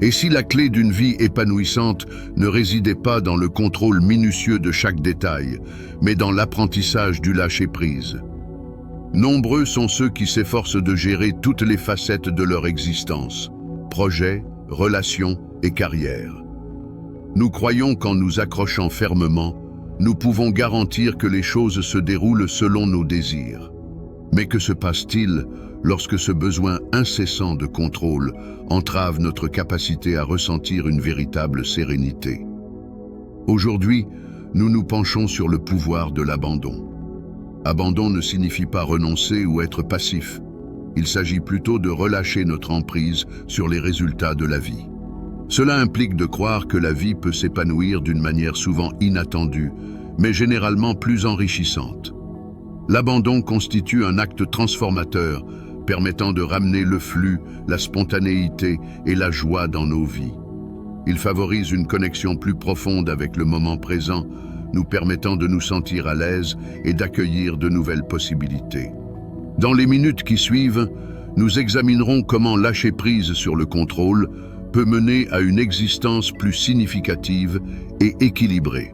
Et si la clé d'une vie épanouissante ne résidait pas dans le contrôle minutieux de chaque détail, mais dans l'apprentissage du lâcher-prise? Nombreux sont ceux qui s'efforcent de gérer toutes les facettes de leur existence, projets, relations et carrière. Nous croyons qu'en nous accrochant fermement, nous pouvons garantir que les choses se déroulent selon nos désirs. Mais que se passe-t-il lorsque ce besoin incessant de contrôle entrave notre capacité à ressentir une véritable sérénité? Aujourd'hui, nous nous penchons sur le pouvoir de l'abandon. Abandon ne signifie pas renoncer ou être passif. Il s'agit plutôt de relâcher notre emprise sur les résultats de la vie. Cela implique de croire que la vie peut s'épanouir d'une manière souvent inattendue, mais généralement plus enrichissante. L'abandon constitue un acte transformateur, permettant de ramener le flux, la spontanéité et la joie dans nos vies. Il favorise une connexion plus profonde avec le moment présent, nous permettant de nous sentir à l'aise et d'accueillir de nouvelles possibilités. Dans les minutes qui suivent, nous examinerons comment lâcher prise sur le contrôle peut mener à une existence plus significative et équilibrée.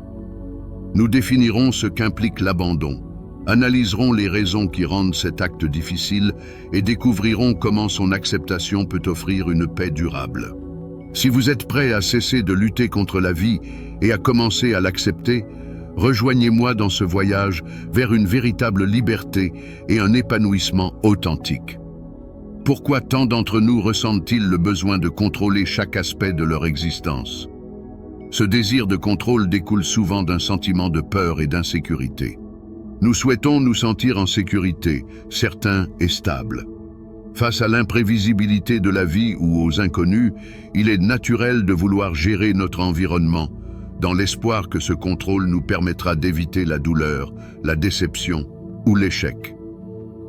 Nous définirons ce qu'implique l'abandon, analyserons les raisons qui rendent cet acte difficile et découvrirons comment son acceptation peut offrir une paix durable. Si vous êtes prêt à cesser de lutter contre la vie et à commencer à l'accepter, rejoignez-moi dans ce voyage vers une véritable liberté et un épanouissement authentique. Pourquoi tant d'entre nous ressentent-ils le besoin de contrôler chaque aspect de leur existence? Ce désir de contrôle découle souvent d'un sentiment de peur et d'insécurité. Nous souhaitons nous sentir en sécurité, certains et stables. Face à l'imprévisibilité de la vie ou aux inconnus, il est naturel de vouloir gérer notre environnement, dans l'espoir que ce contrôle nous permettra d'éviter la douleur, la déception ou l'échec.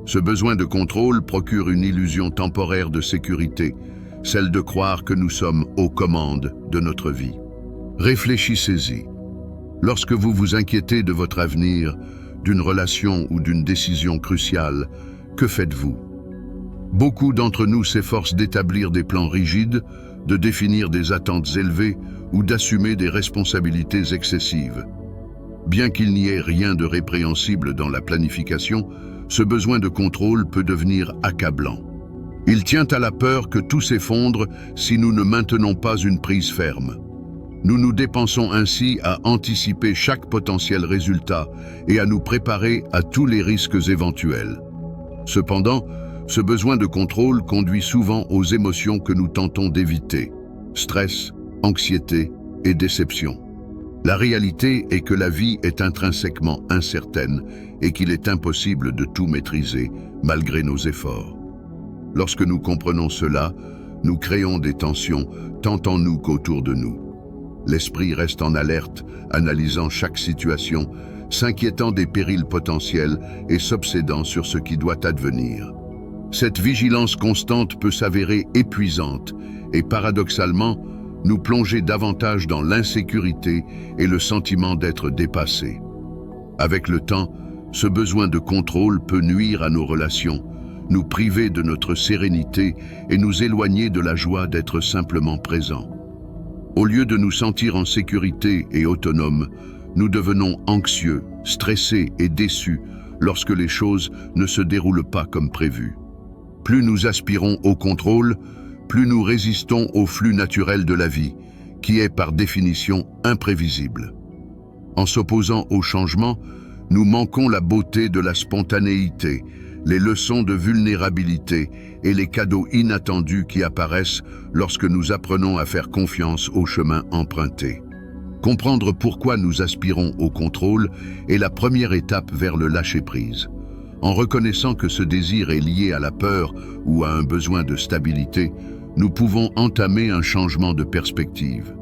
Ce besoin de contrôle procure une illusion temporaire de sécurité, celle de croire que nous sommes aux commandes de notre vie. Réfléchissez-y. Lorsque vous vous inquiétez de votre avenir, d'une relation ou d'une décision cruciale, que faites-vous? Beaucoup d'entre nous s'efforcent d'établir des plans rigides, de définir des attentes élevées ou d'assumer des responsabilités excessives. Bien qu'il n'y ait rien de répréhensible dans la planification, ce besoin de contrôle peut devenir accablant. Il tient à la peur que tout s'effondre si nous ne maintenons pas une prise ferme. Nous nous dépensons ainsi à anticiper chaque potentiel résultat et à nous préparer à tous les risques éventuels. Cependant, ce besoin de contrôle conduit souvent aux émotions que nous tentons d'éviter: stress, anxiété et déception. La réalité est que la vie est intrinsèquement incertaine et qu'il est impossible de tout maîtriser malgré nos efforts. Lorsque nous comprenons cela, nous créons des tensions tant en nous qu'autour de nous. L'esprit reste en alerte, analysant chaque situation, s'inquiétant des périls potentiels et s'obsédant sur ce qui doit advenir. Cette vigilance constante peut s'avérer épuisante et paradoxalement, nous plonger davantage dans l'insécurité et le sentiment d'être dépassé. Avec le temps, ce besoin de contrôle peut nuire à nos relations, nous priver de notre sérénité et nous éloigner de la joie d'être simplement présents. Au lieu de nous sentir en sécurité et autonomes, nous devenons anxieux, stressés et déçus lorsque les choses ne se déroulent pas comme prévu. Plus nous aspirons au contrôle, plus nous résistons au flux naturel de la vie, qui est par définition imprévisible. En s'opposant au changement, nous manquons la beauté de la spontanéité, les leçons de vulnérabilité et les cadeaux inattendus qui apparaissent lorsque nous apprenons à faire confiance au chemin emprunté. Comprendre pourquoi nous aspirons au contrôle est la première étape vers le lâcher-prise. En reconnaissant que ce désir est lié à la peur ou à un besoin de stabilité, nous pouvons entamer un changement de perspective.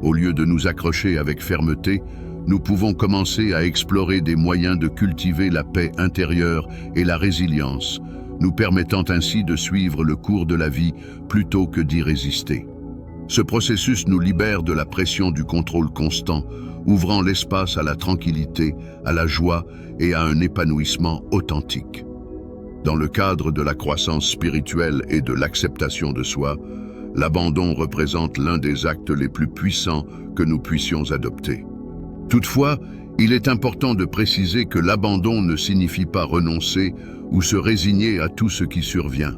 Au lieu de nous accrocher avec fermeté, nous pouvons commencer à explorer des moyens de cultiver la paix intérieure et la résilience, nous permettant ainsi de suivre le cours de la vie plutôt que d'y résister. Ce processus nous libère de la pression du contrôle constant, ouvrant l'espace à la tranquillité, à la joie et à un épanouissement authentique. Dans le cadre de la croissance spirituelle et de l'acceptation de soi, L'abandon représente l'un des actes les plus puissants que nous puissions adopter. Toutefois, il est important de préciser que l'abandon ne signifie pas renoncer ou se résigner à tout ce qui survient.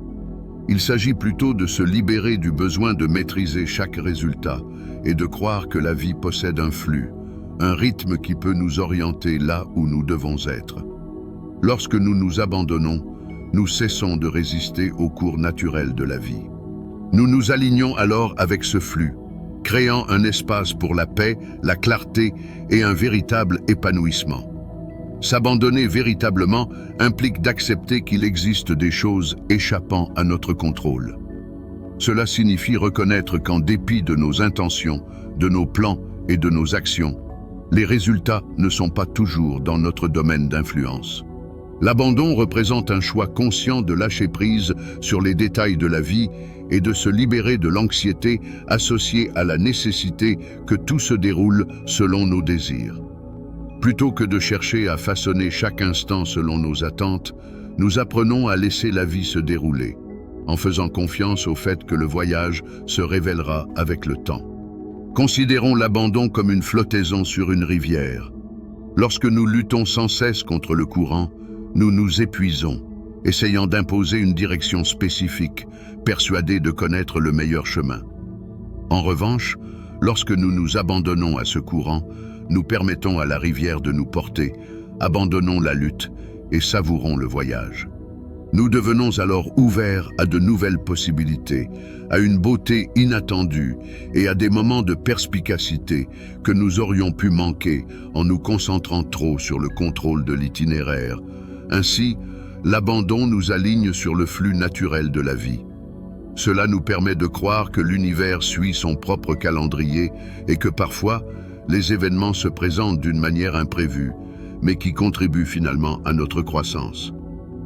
Il s'agit plutôt de se libérer du besoin de maîtriser chaque résultat et de croire que la vie possède un flux, un rythme qui peut nous orienter là où nous devons être. Lorsque nous nous abandonnons, nous cessons de résister au cours naturel de la vie. Nous nous alignons alors avec ce flux, créant un espace pour la paix, la clarté et un véritable épanouissement. S'abandonner véritablement implique d'accepter qu'il existe des choses échappant à notre contrôle. Cela signifie reconnaître qu'en dépit de nos intentions, de nos plans et de nos actions, les résultats ne sont pas toujours dans notre domaine d'influence. L'abandon représente un choix conscient de lâcher prise sur les détails de la vie et de se libérer de l'anxiété associée à la nécessité que tout se déroule selon nos désirs. Plutôt que de chercher à façonner chaque instant selon nos attentes, nous apprenons à laisser la vie se dérouler, en faisant confiance au fait que le voyage se révélera avec le temps. Considérons l'abandon comme une flottaison sur une rivière. Lorsque nous luttons sans cesse contre le courant, nous nous épuisons, essayant d'imposer une direction spécifique, persuadés de connaître le meilleur chemin. En revanche, lorsque nous nous abandonnons à ce courant, nous permettons à la rivière de nous porter, abandonnons la lutte et savourons le voyage. Nous devenons alors ouverts à de nouvelles possibilités, à une beauté inattendue et à des moments de perspicacité que nous aurions pu manquer en nous concentrant trop sur le contrôle de l'itinéraire. Ainsi, l'abandon nous aligne sur le flux naturel de la vie. Cela nous permet de croire que l'univers suit son propre calendrier et que parfois, les événements se présentent d'une manière imprévue, mais qui contribuent finalement à notre croissance.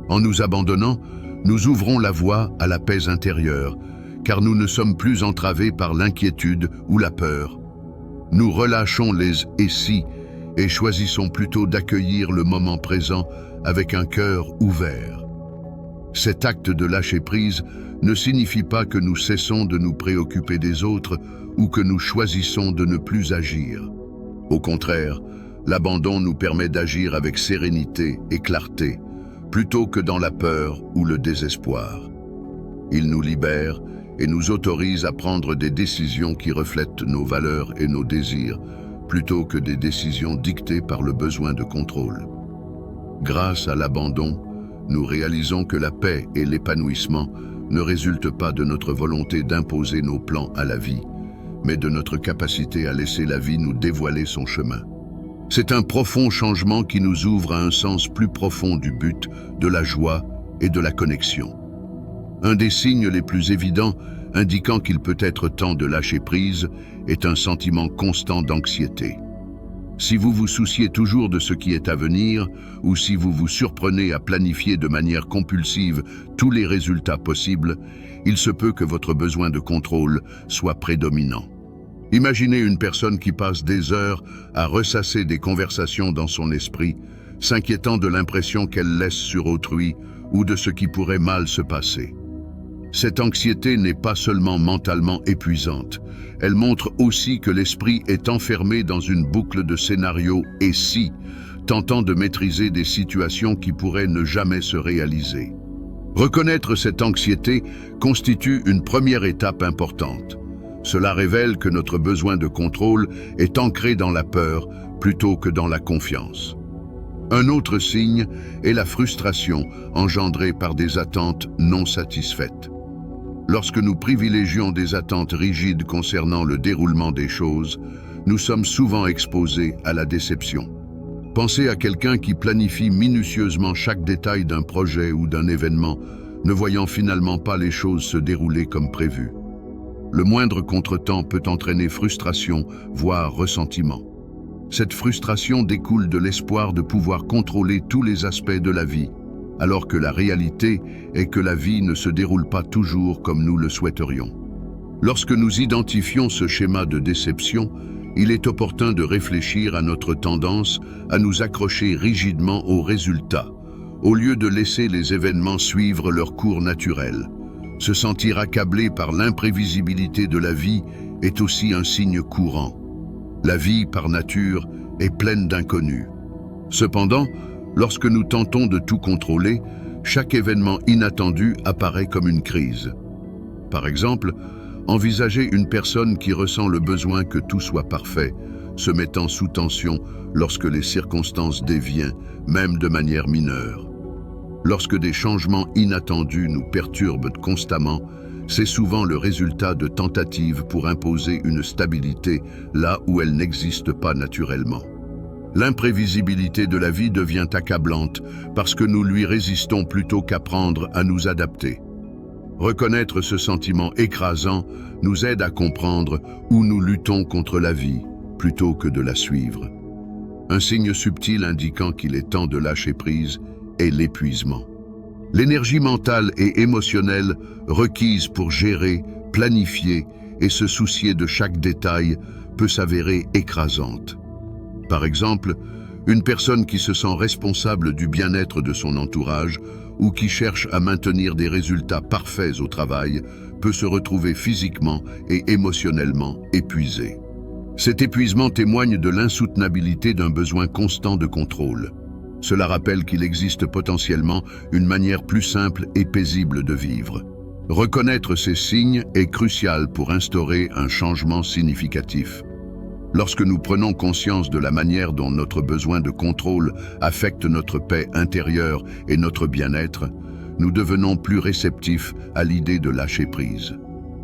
En nous abandonnant, nous ouvrons la voie à la paix intérieure, car nous ne sommes plus entravés par l'inquiétude ou la peur. Nous relâchons les « et si » et choisissons plutôt d'accueillir le moment présent avec un cœur ouvert. Cet acte de lâcher prise ne signifie pas que nous cessons de nous préoccuper des autres ou que nous choisissons de ne plus agir. Au contraire, l'abandon nous permet d'agir avec sérénité et clarté, plutôt que dans la peur ou le désespoir. Il nous libère et nous autorise à prendre des décisions qui reflètent nos valeurs et nos désirs, plutôt que des décisions dictées par le besoin de contrôle. Grâce à l'abandon, nous réalisons que la paix et l'épanouissement ne résultent pas de notre volonté d'imposer nos plans à la vie, mais de notre capacité à laisser la vie nous dévoiler son chemin. C'est un profond changement qui nous ouvre à un sens plus profond du but, de la joie et de la connexion. Un des signes les plus évidents indiquant qu'il peut être temps de lâcher prise est un sentiment constant d'anxiété. Si vous vous souciez toujours de ce qui est à venir, ou si vous vous surprenez à planifier de manière compulsive tous les résultats possibles, il se peut que votre besoin de contrôle soit prédominant. Imaginez une personne qui passe des heures à ressasser des conversations dans son esprit, s'inquiétant de l'impression qu'elle laisse sur autrui ou de ce qui pourrait mal se passer. Cette anxiété n'est pas seulement mentalement épuisante, elle montre aussi que l'esprit est enfermé dans une boucle de scénarios « et si », tentant de maîtriser des situations qui pourraient ne jamais se réaliser. Reconnaître cette anxiété constitue une première étape importante. Cela révèle que notre besoin de contrôle est ancré dans la peur plutôt que dans la confiance. Un autre signe est la frustration engendrée par des attentes non satisfaites. Lorsque nous privilégions des attentes rigides concernant le déroulement des choses, nous sommes souvent exposés à la déception. Pensez à quelqu'un qui planifie minutieusement chaque détail d'un projet ou d'un événement, ne voyant finalement pas les choses se dérouler comme prévu. Le moindre contretemps peut entraîner frustration, voire ressentiment. Cette frustration découle de l'espoir de pouvoir contrôler tous les aspects de la vie, alors que la réalité est que la vie ne se déroule pas toujours comme nous le souhaiterions. Lorsque nous identifions ce schéma de déception, il est opportun de réfléchir à notre tendance à nous accrocher rigidement aux résultats, au lieu de laisser les événements suivre leur cours naturel. Se sentir accablé par l'imprévisibilité de la vie est aussi un signe courant. La vie, par nature, est pleine d'inconnus. Cependant, lorsque nous tentons de tout contrôler, chaque événement inattendu apparaît comme une crise. Par exemple, envisagez une personne qui ressent le besoin que tout soit parfait, se mettant sous tension lorsque les circonstances déviennent, même de manière mineure. Lorsque des changements inattendus nous perturbent constamment, c'est souvent le résultat de tentatives pour imposer une stabilité là où elle n'existe pas naturellement. L'imprévisibilité de la vie devient accablante parce que nous lui résistons plutôt qu'apprendre à nous adapter. Reconnaître ce sentiment écrasant nous aide à comprendre où nous luttons contre la vie plutôt que de la suivre. Un signe subtil indiquant qu'il est temps de lâcher prise est l'épuisement. L'énergie mentale et émotionnelle requise pour gérer, planifier et se soucier de chaque détail peut s'avérer écrasante. Par exemple, une personne qui se sent responsable du bien-être de son entourage ou qui cherche à maintenir des résultats parfaits au travail peut se retrouver physiquement et émotionnellement épuisée. Cet épuisement témoigne de l'insoutenabilité d'un besoin constant de contrôle. Cela rappelle qu'il existe potentiellement une manière plus simple et paisible de vivre. Reconnaître ces signes est crucial pour instaurer un changement significatif. Lorsque nous prenons conscience de la manière dont notre besoin de contrôle affecte notre paix intérieure et notre bien-être, nous devenons plus réceptifs à l'idée de lâcher prise.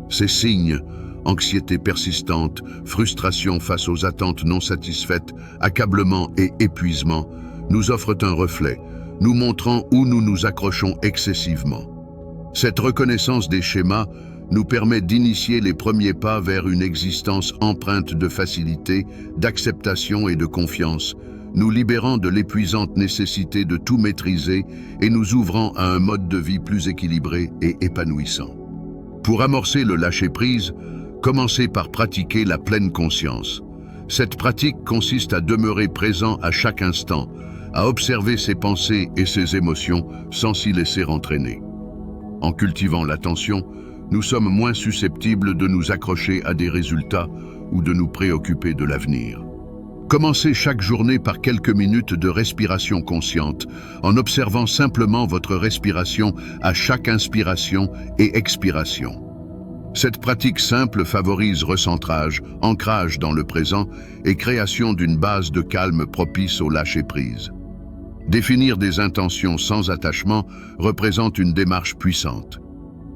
Ces signes, anxiété persistante, frustration face aux attentes non satisfaites, accablement et épuisement, nous offrent un reflet, nous montrant où nous nous accrochons excessivement. Cette reconnaissance des schémas nous permet d'initier les premiers pas vers une existence empreinte de facilité, d'acceptation et de confiance, nous libérant de l'épuisante nécessité de tout maîtriser et nous ouvrant à un mode de vie plus équilibré et épanouissant. Pour amorcer le lâcher-prise, commencez par pratiquer la pleine conscience. Cette pratique consiste à demeurer présent à chaque instant, à observer ses pensées et ses émotions sans s'y laisser entraîner. En cultivant l'attention, nous sommes moins susceptibles de nous accrocher à des résultats ou de nous préoccuper de l'avenir. Commencez chaque journée par quelques minutes de respiration consciente, en observant simplement votre respiration à chaque inspiration et expiration. Cette pratique simple favorise recentrage, ancrage dans le présent et création d'une base de calme propice au lâcher-prise. Définir des intentions sans attachement représente une démarche puissante.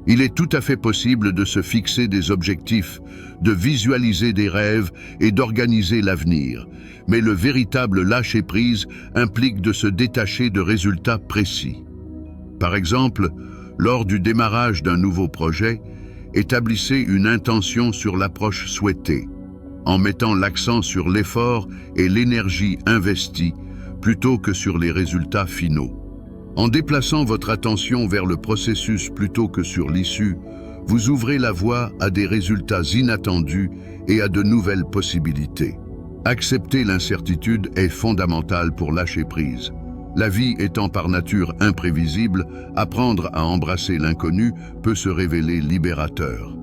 Il est tout à fait possible de se fixer des objectifs, de visualiser des rêves et d'organiser l'avenir, mais le véritable lâcher-prise implique de se détacher de résultats précis. Par exemple, lors du démarrage d'un nouveau projet, établissez une intention sur l'approche souhaitée, en mettant l'accent sur l'effort et l'énergie investie plutôt que sur les résultats finaux. En déplaçant votre attention vers le processus plutôt que sur l'issue, vous ouvrez la voie à des résultats inattendus et à de nouvelles possibilités. Accepter l'incertitude est fondamental pour lâcher prise. La vie étant par nature imprévisible, apprendre à embrasser l'inconnu peut se révéler libérateur.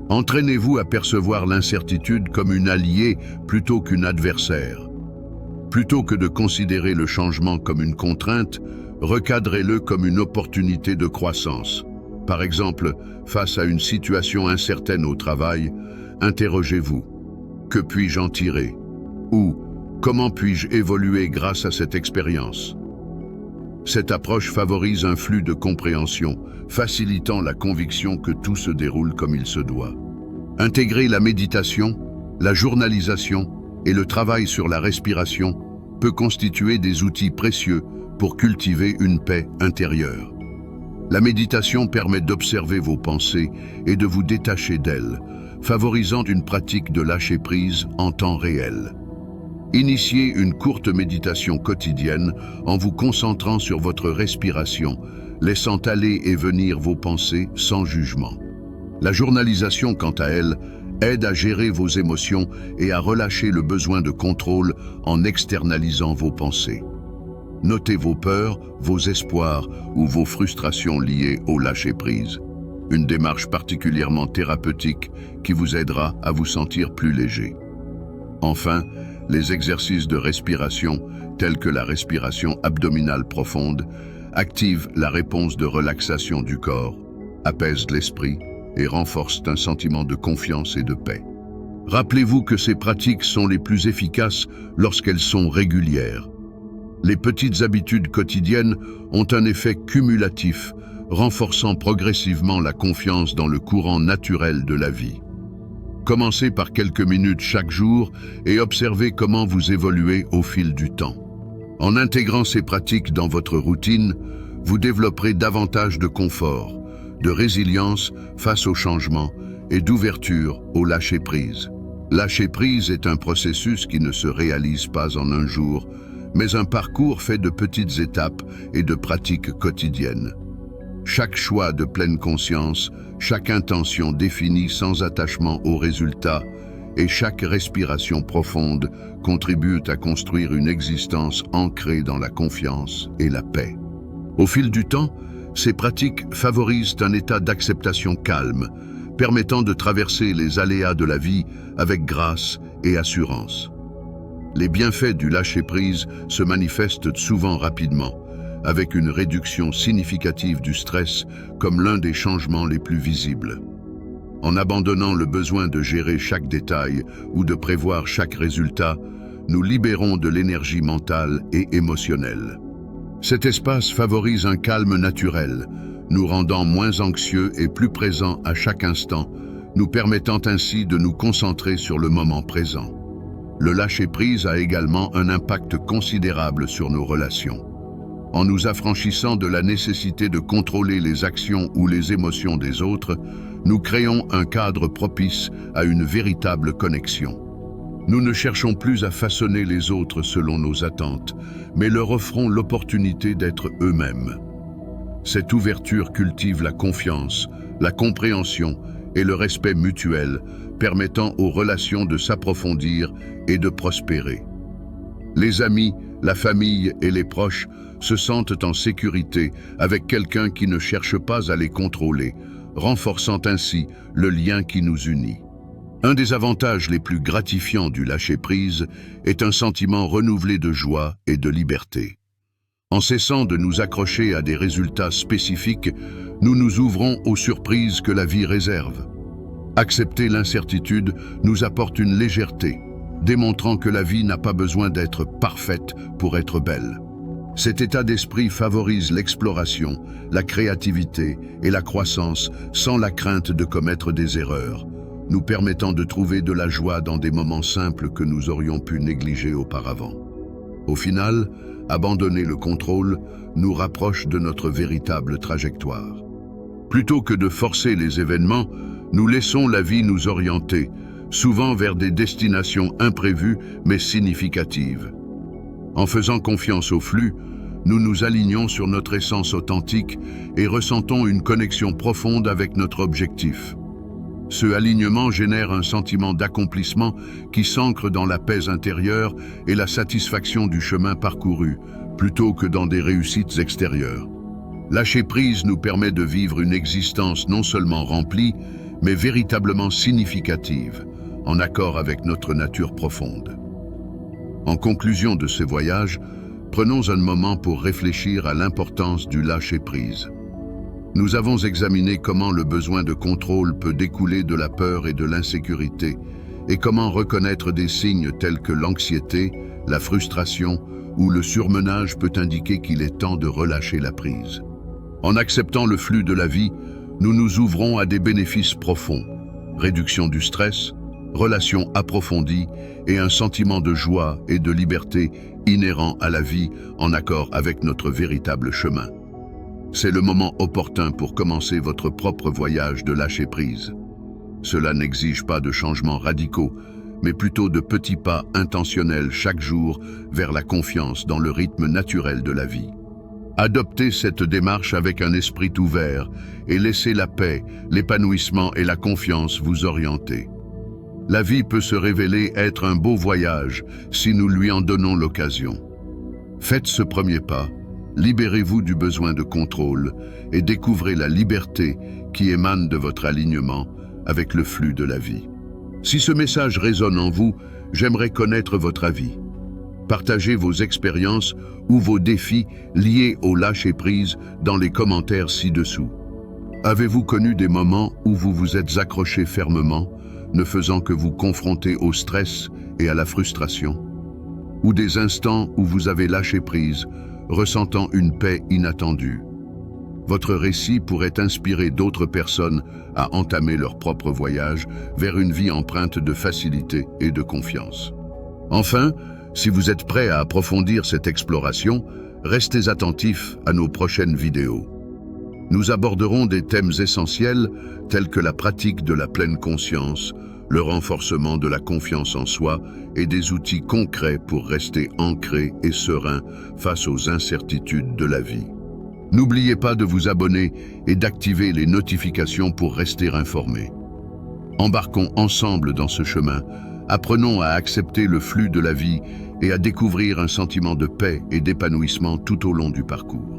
Entraînez-vous à percevoir l'incertitude comme une alliée plutôt qu'une adversaire. Plutôt que de considérer le changement comme une contrainte, recadrez-le comme une opportunité de croissance. Par exemple, face à une situation incertaine au travail, interrogez-vous « Que puis-je en tirer ?» ou « Comment puis-je évoluer grâce à cette expérience ?» Cette approche favorise un flux de compréhension, facilitant la conviction que tout se déroule comme il se doit. Intégrer la méditation, la journalisation et le travail sur la respiration peut constituer des outils précieux pour cultiver une paix intérieure. La méditation permet d'observer vos pensées et de vous détacher d'elles, favorisant une pratique de lâcher-prise en temps réel. Initiez une courte méditation quotidienne en vous concentrant sur votre respiration, laissant aller et venir vos pensées sans jugement. La journalisation, quant à elle, aide à gérer vos émotions et à relâcher le besoin de contrôle en externalisant vos pensées. Notez vos peurs, vos espoirs ou vos frustrations liées au lâcher-prise. une démarche particulièrement thérapeutique qui vous aidera à vous sentir plus léger. Enfin, les exercices de respiration, tels que la respiration abdominale profonde, activent la réponse de relaxation du corps, apaisent l'esprit et renforcent un sentiment de confiance et de paix. Rappelez-vous que ces pratiques sont les plus efficaces lorsqu'elles sont régulières. Les petites habitudes quotidiennes ont un effet cumulatif, renforçant progressivement la confiance dans le courant naturel de la vie. Commencez par quelques minutes chaque jour et observez comment vous évoluez au fil du temps. En intégrant ces pratiques dans votre routine, vous développerez davantage de confort, de résilience face aux changements et d'ouverture au lâcher-prise. Lâcher-prise est un processus qui ne se réalise pas en un jour, mais un parcours fait de petites étapes et de pratiques quotidiennes. Chaque choix de pleine conscience, chaque intention définie sans attachement aux résultats et chaque respiration profonde contribuent à construire une existence ancrée dans la confiance et la paix. Au fil du temps, ces pratiques favorisent un état d'acceptation calme, permettant de traverser les aléas de la vie avec grâce et assurance. Les bienfaits du lâcher-prise se manifestent souvent rapidement, avec une réduction significative du stress comme l'un des changements les plus visibles. En abandonnant le besoin de gérer chaque détail ou de prévoir chaque résultat, nous libérons de l'énergie mentale et émotionnelle. Cet espace favorise un calme naturel, nous rendant moins anxieux et plus présents à chaque instant, nous permettant ainsi de nous concentrer sur le moment présent. Le lâcher-prise a également un impact considérable sur nos relations. En nous affranchissant de la nécessité de contrôler les actions ou les émotions des autres, nous créons un cadre propice à une véritable connexion. Nous ne cherchons plus à façonner les autres selon nos attentes, mais leur offrons l'opportunité d'être eux-mêmes. Cette ouverture cultive la confiance, la compréhension et le respect mutuel, permettant aux relations de s'approfondir et de prospérer. Les amis, la famille et les proches se sentent en sécurité avec quelqu'un qui ne cherche pas à les contrôler, renforçant ainsi le lien qui nous unit. Un des avantages les plus gratifiants du lâcher-prise est un sentiment renouvelé de joie et de liberté. En cessant de nous accrocher à des résultats spécifiques, nous nous ouvrons aux surprises que la vie réserve. Accepter l'incertitude nous apporte une légèreté, démontrant que la vie n'a pas besoin d'être parfaite pour être belle. Cet état d'esprit favorise l'exploration, la créativité et la croissance sans la crainte de commettre des erreurs, nous permettant de trouver de la joie dans des moments simples que nous aurions pu négliger auparavant. Au final, abandonner le contrôle nous rapproche de notre véritable trajectoire. Plutôt que de forcer les événements, nous laissons la vie nous orienter, souvent vers des destinations imprévues mais significatives. En faisant confiance au flux, nous nous alignons sur notre essence authentique et ressentons une connexion profonde avec notre objectif. Ce alignement génère un sentiment d'accomplissement qui s'ancre dans la paix intérieure et la satisfaction du chemin parcouru, plutôt que dans des réussites extérieures. Lâcher prise nous permet de vivre une existence non seulement remplie, mais véritablement significative, en accord avec notre nature profonde. En conclusion de ce voyage, prenons un moment pour réfléchir à l'importance du lâcher-prise. Nous avons examiné comment le besoin de contrôle peut découler de la peur et de l'insécurité, et comment reconnaître des signes tels que l'anxiété, la frustration ou le surmenage peut indiquer qu'il est temps de relâcher la prise. En acceptant le flux de la vie, nous nous ouvrons à des bénéfices profonds, réduction du stress, relations approfondies et un sentiment de joie et de liberté inhérent à la vie en accord avec notre véritable chemin. C'est le moment opportun pour commencer votre propre voyage de lâcher-prise. Cela n'exige pas de changements radicaux, mais plutôt de petits pas intentionnels chaque jour vers la confiance dans le rythme naturel de la vie. Adoptez cette démarche avec un esprit ouvert et laissez la paix, l'épanouissement et la confiance vous orienter. La vie peut se révéler être un beau voyage si nous lui en donnons l'occasion. Faites ce premier pas Libérez-vous du besoin de contrôle et découvrez la liberté qui émane de votre alignement avec le flux de la vie. Si ce message résonne en vous, j'aimerais connaître votre avis. Partagez vos expériences ou vos défis liés au lâcher-prise dans les commentaires ci-dessous. Avez-vous connu des moments où vous vous êtes accroché fermement, ne faisant que vous confronter au stress et à la frustration? Ou des instants où vous avez lâché prise, ressentant une paix inattendue? Votre récit pourrait inspirer d'autres personnes à entamer leur propre voyage vers une vie empreinte de facilité et de confiance. Enfin, si vous êtes prêt à approfondir cette exploration, restez attentifs à nos prochaines vidéos. Nous aborderons des thèmes essentiels tels que la pratique de la pleine conscience, le renforcement de la confiance en soi et des outils concrets pour rester ancré et serein face aux incertitudes de la vie. N'oubliez pas de vous abonner et d'activer les notifications pour rester informé. Embarquons ensemble dans ce chemin. Apprenons à accepter le flux de la vie et à découvrir un sentiment de paix et d'épanouissement tout au long du parcours.